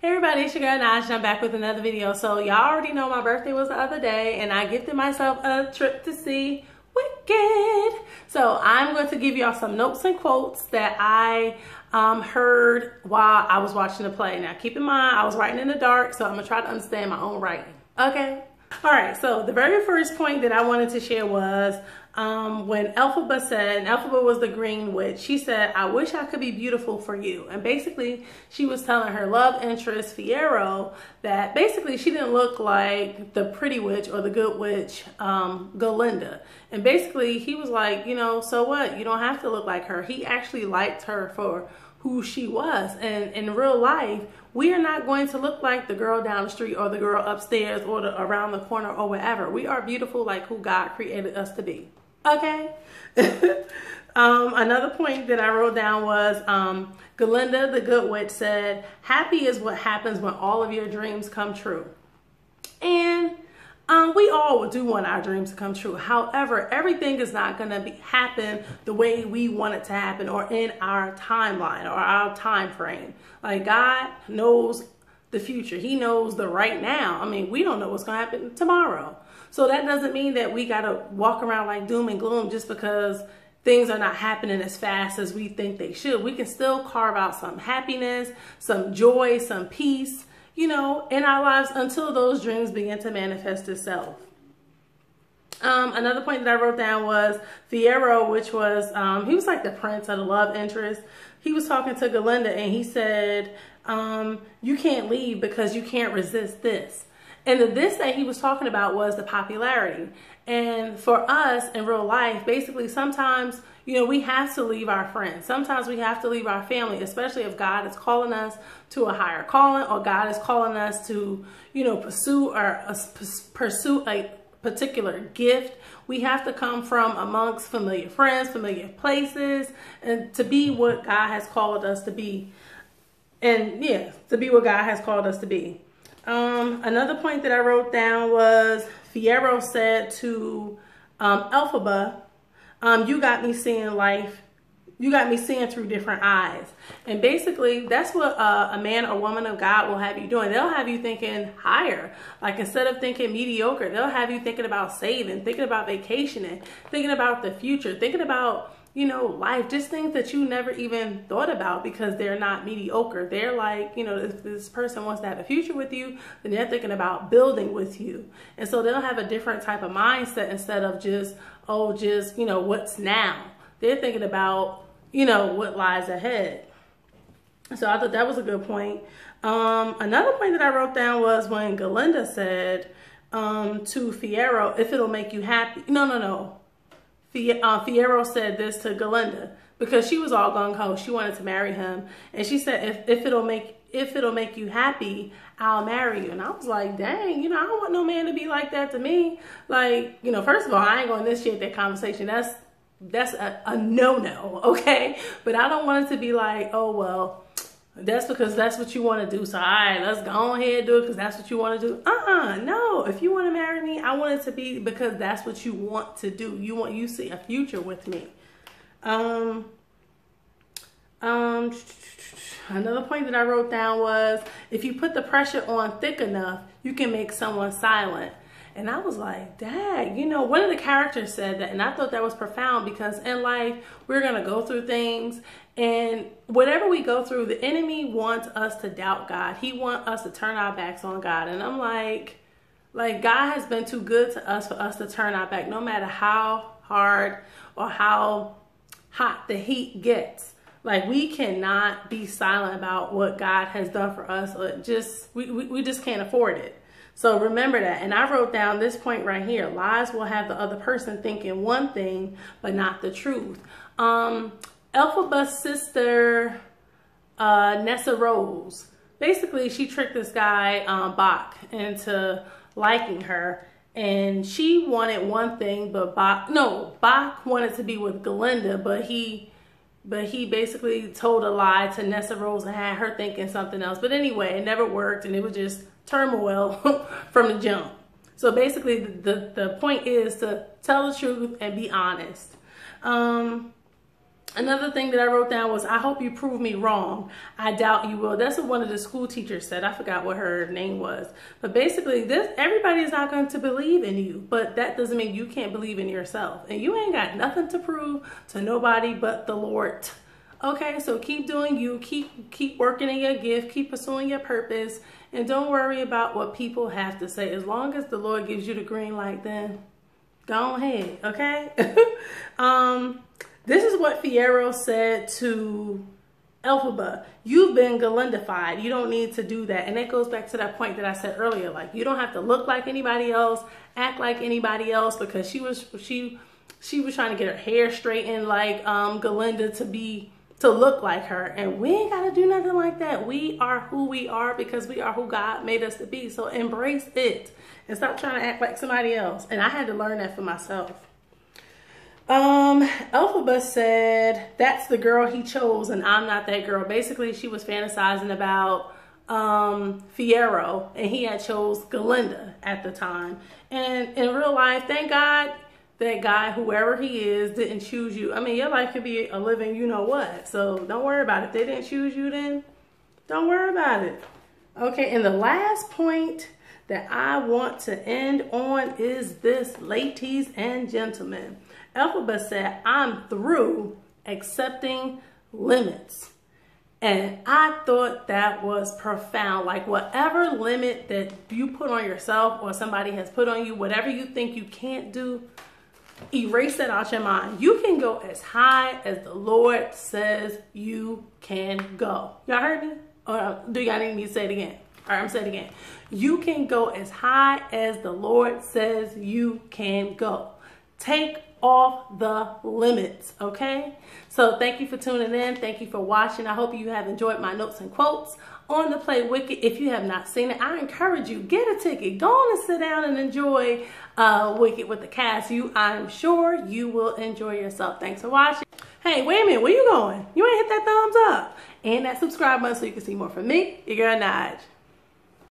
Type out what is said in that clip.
Hey everybody, it's your girl Nash, and I'm back with another video. So y'all already know my birthday was the other day, and I gifted myself a trip to see Wicked. So I'm going to give y'all some notes and quotes that I heard while I was watching the play. Now keep in mind, I was writing in the dark, so I'm gonna try to understand my own writing, okay? All right, so the very first point that I wanted to share was when Elphaba said, and Elphaba was the green witch, she said, "I wish I could be beautiful for you." And basically she was telling her love interest, Fiyero, that basically she didn't look like the pretty witch or the good witch, Glinda. And basically he was like, you know, so what? You don't have to look like her. He actually liked her for who she was. And in real life, we are not going to look like the girl down the street or the girl upstairs or around the corner or wherever. We are beautiful like who God created us to be. Okay. Another point that I wrote down was Glinda, the good witch, said, "Happy is what happens when all of your dreams come true." And we all do want our dreams to come true. However, everything is not going to happen the way we want it to happen or in our timeline or our time frame. Like, God knows the future. He knows the right now. I mean, we don't know what's going to happen tomorrow. So that doesn't mean that we got to walk around like doom and gloom just because things are not happening as fast as we think they should. We can still carve out some happiness, some joy, some peace, you know, in our lives until those dreams begin to manifest itself. Another point that I wrote down was Fiyero, which was, he was like the prince of the love interest. He was talking to Glinda and he said, "You can't leave because you can't resist this." And the this that he was talking about was the popularity. And for us in real life, basically sometimes, you know, we have to leave our friends. Sometimes we have to leave our family, especially if God is calling us to a higher calling or God is calling us to, you know, pursue a particular gift. We have to come from amongst familiar friends, familiar places, and to be what God has called us to be. And yeah, to be what God has called us to be. Another point that I wrote down was Fiyero said to Elphaba, "You got me seeing life. You got me seeing through different eyes." And basically, that's what a man or woman of God will have you doing. They'll have you thinking higher. Like, instead of thinking mediocre, they'll have you thinking about saving, thinking about vacationing, thinking about the future, thinking about, you know, life, just things that you never even thought about because they're not mediocre. They're like, you know, if this person wants to have a future with you, then they're thinking about building with you. And so they'll have a different type of mindset instead of just, oh, just, you know, what's now. They're thinking about, you know, what lies ahead. So I thought that was a good point. Another point that I wrote down was when Glinda said to Fiyero, "If it'll make you happy." No. Fiyero said this to Glinda because she was all gung-ho. She wanted to marry him. And she said, if it'll make you happy, I'll marry you. And I was like, dang, you know, I don't want no man to be like that to me. Like, you know, first of all, I ain't going to initiate that conversation. That's a no-no, okay? But I don't want it to be like, oh, well, that's because that's what you want to do. So, all right, let's go ahead and do it because that's what you want to do. No. If you want to marry me, I want it to be because that's what you want to do. You see a future with me. Another point that I wrote down was if you put the pressure on thick enough, you can make someone silent. And I was like, dang, you know, one of the characters said that, and I thought that was profound because in life, we're going to go through things, and whatever we go through, the enemy wants us to doubt God. He wants us to turn our backs on God. And I'm like God has been too good to us for us to turn our back, no matter how hard or how hot the heat gets. Like, we cannot be silent about what God has done for us, or just, we just can't afford it. So remember that. And I wrote down this point right here. Lies will have the other person thinking one thing, but not the truth. Elphaba's sister, Nessa Rose, basically she tricked this guy, Bach, into liking her. And she wanted one thing, but Bach wanted to be with Glinda, but he basically told a lie to Nessa Rose and had her thinking something else. But anyway, it never worked, and it was just turmoil from the jump. So basically, the point is to tell the truth and be honest. Another thing that I wrote down was, I hope you prove me wrong. I doubt you will. That's what one of the school teachers said. I forgot what her name was. But basically, everybody is not going to believe in you. But that doesn't mean you can't believe in yourself. And you ain't got nothing to prove to nobody but the Lord. Okay, so keep doing you. Keep working in your gift. Keep pursuing your purpose. And don't worry about what people have to say. As long as the Lord gives you the green light, then go ahead. Okay? This is what Fiyero said to Elphaba. You've been Glindified. You don't need to do that. And that goes back to that point that I said earlier. Like, you don't have to look like anybody else, act like anybody else, because she was trying to get her hair straightened like Glinda to look like her. And we ain't got to do nothing like that. We are who we are because we are who God made us to be. So embrace it and stop trying to act like somebody else. And I had to learn that for myself. Elphaba said, that's the girl he chose and I'm not that girl. Basically, she was fantasizing about Fiyero, and he had chose Glinda at the time. And in real life, thank God that guy, whoever he is, didn't choose you. I mean, your life could be a living you know what. So don't worry about it. If they didn't choose you, then don't worry about it. Okay, and the last point that I want to end on is this, ladies and gentlemen. Elphaba said, I'm through accepting limits. And I thought that was profound. Like, whatever limit that you put on yourself or somebody has put on you, whatever you think you can't do, erase that out your mind. You can go as high as the Lord says you can go. Y'all heard me? Or do y'all need me to say it again? All right, I'm saying it again. You can go as high as the Lord says you can go. Take off the limits, okay? So thank you for tuning in. Thank you for watching. I hope you have enjoyed my notes and quotes on the Play Wicked. If you have not seen it, I encourage you, get a ticket. Go on and sit down and enjoy Wicked with the cast. I'm sure you will enjoy yourself. Thanks for watching. Hey, wait a minute. Where you going? You ain't hit that thumbs up and that subscribe button so you can see more from me, your girl Naj.